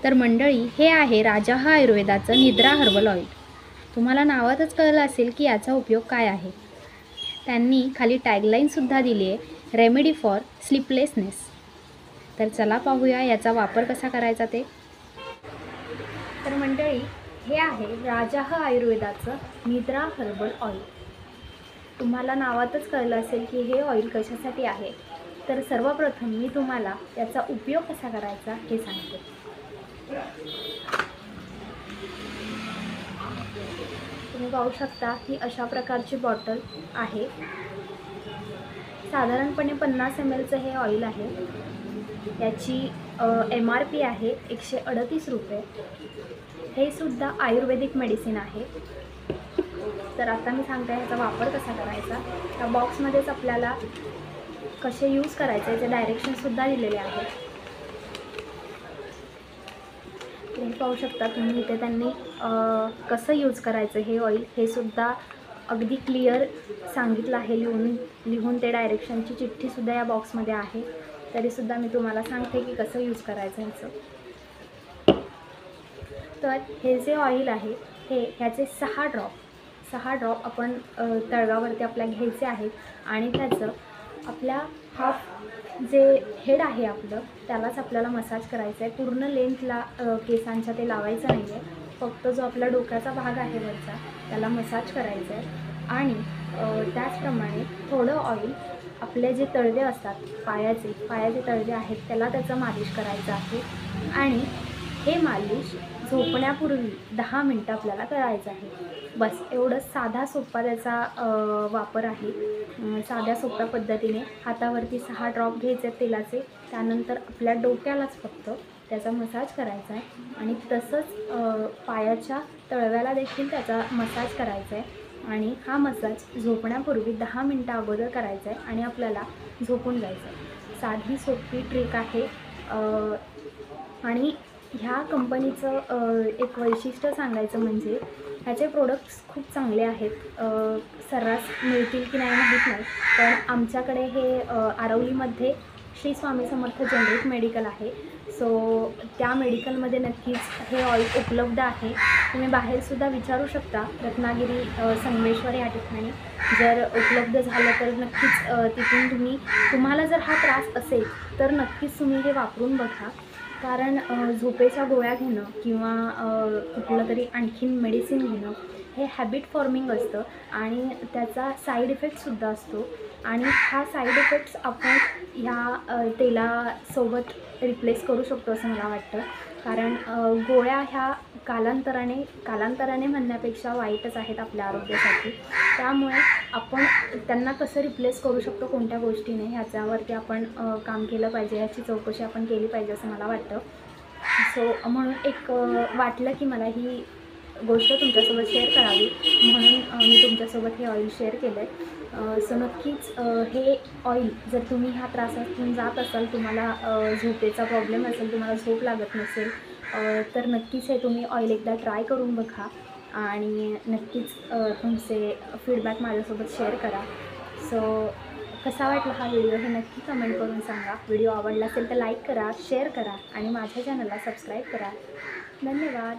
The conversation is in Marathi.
तर मंडळी, हे आहे राजा हा आयुर्वेदाचं निद्रा हर्बल ऑइल। तुम्हाला नावातच कळलं असेल की याचा उपयोग काय आहे। त्यांनी खाली टॅगलाईनसुद्धा दिली आहे, रेमेडी फॉर स्लीपलेसनेस। तर चला पाहूया याचा वापर कसा करायचा ते। तर मंडळी, हे आहे राजा हा आयुर्वेदाचं निद्रा हर्बल ऑइल। तुम्हाला नावातच कळलं असेल की हे ऑइल कशासाठी आहे। तर सर्वप्रथम मी तुम्हाला याचा उपयोग कसा करायचा हे सांगते। तुम्ही पाहू शकता ही अशा प्रकारची बॉटल आहे। साधारणपणे 50 ml चं हे ऑइल आहे। याची MRP आहे 138 रुपये। हे सुद्धा आयुर्वेदिक मेडिसिन आहे। तर आता मी सांगते याचा वापर कसा करायचा। त्या बॉक्समध्येच आपल्याला कसे यूज करायचे याचे डायरेक्शनसुद्धा दिलेले आहेत। तुम्ही पाहू शकता तुम्ही इथे त्यांनी कसं यूज करायचं हे ऑइल हे सुद्धा अगदी क्लिअर सांगितलं आहे। लिहून ते डायरेक्शनची चिठ्ठीसुद्धा या बॉक्समध्ये आहे। तरीसुद्धा मी तुम्हाला सांगते की कसं यूज करायचं ह्याचं। तर हे जे ऑइल आहे ह्याचे 6 ड्रॉप आपण तळव्यावरती आपल्या घ्यायचे आहेत आणि त्याचं आपल्या हाफ जे हेड आहे आपलं त्यालाच आपल्याला मसाज करायचं आहे। पूर्ण लेंथला केसांच्या ते लावायचं नाही आहे। फक्त जो आपला डोक्याचा भाग आहे वरचा त्याला मसाज करायचा आहे। आणि त्याचप्रमाणे थोडं ऑइल आपले जे तळवे असतात पायाचे तळवे आहेत त्याला त्याचं मालिश करायचं आहे। आणि हे मालिश झोपण्यापूर्वी 10 मिनटं आपल्याला करायचं आहे। बस एवढंच साधा सोपा त्याचा वापर आहे। साध्या सोप्या पद्धतीने हातावरती 6 ड्रॉप घ्यायचे तेलाचे। त्यानंतर आपल्या डोक्यालाच फक्त त्याचा मसाज करायचा आहे आणि तसंच पायाच्या तळव्याला देखील त्याचा मसाज करायचा आहे। आणि हा मसाज झोपण्यापूर्वी 10 मिनटं अगोदर करायचा आहे आणि आपल्याला झोपून जायचं आहे। साधी सोपी ट्रिक आहे। आणि ह्या कंपनीचं एक वैशिष्ट्य सांगायचं म्हणजे ह्याचे प्रोडक्ट्स खूप चांगले आहेत। सर्रास मिळतील की नाही माहीत नाही, पण आमच्याकडे हे आरवलीमध्ये श्री स्वामी समर्थ जनरिक मेडिकल आहे। सो त्या मेडिकलमध्ये नक्कीच हे ऑइल उपलब्ध आहे। तुम्ही बाहेरसुद्धा विचारू शकता, रत्नागिरी संगमेश्वर या ठिकाणी जर उपलब्ध झालं तर नक्कीच तिथून तुम्हाला जर हा त्रास असेल तर नक्कीच तुम्ही हे वापरून बघा। कारण झोपेच्या गोळ्या घेणं किंवा कुठलं तरी आणखीन मेडिसिन घेणं हे हॅबिट फॉर्मिंग असतं आणि त्याचा साईड इफेक्टसुद्धा असतो। आणि हा साईड इफेक्ट्स आपण ह्या तेलासोबत रिप्लेस करू शकतो असं मला वाटतं। कारण गोळ्या ह्या कालांतराने म्हणण्यापेक्षा वाईटच आहेत आपल्या आरोग्यासाठी। त्यामुळे आपण त्यांना कसं रिप्लेस करू शकतो कोणत्या गोष्टीने ह्याच्यावरती आपण काम केलं पाहिजे, ह्याची चौकशी आपण केली पाहिजे असं मला वाटतं। सो म्हणून एक वाटलं की मला ही गोष्ट तुमच्यासोबत शेअर करावी म्हणून मी तुमच्यासोबत हे ऑइल शेअर केलं आहे। सो नक्कीच हे ऑइल जर तुम्ही ह्या त्रासातून जात असाल, तुम्हाला झोपेचा प्रॉब्लेम असेल, तुम्हाला झोप लागत नसेल तर नक्कीच हे तुम्ही ऑइल एकदा ट्राय करून बघा आणि नक्कीच तुमचे फीडबॅक माझ्यासोबत शेअर करा। सो कसा वाटला हा व्हिडिओ हे नक्की कमेंट करून सांगा। व्हिडिओ आवडला असेल तर लाईक करा, शेअर करा आणि माझ्या चॅनलला सबस्क्राईब करा। धन्यवाद।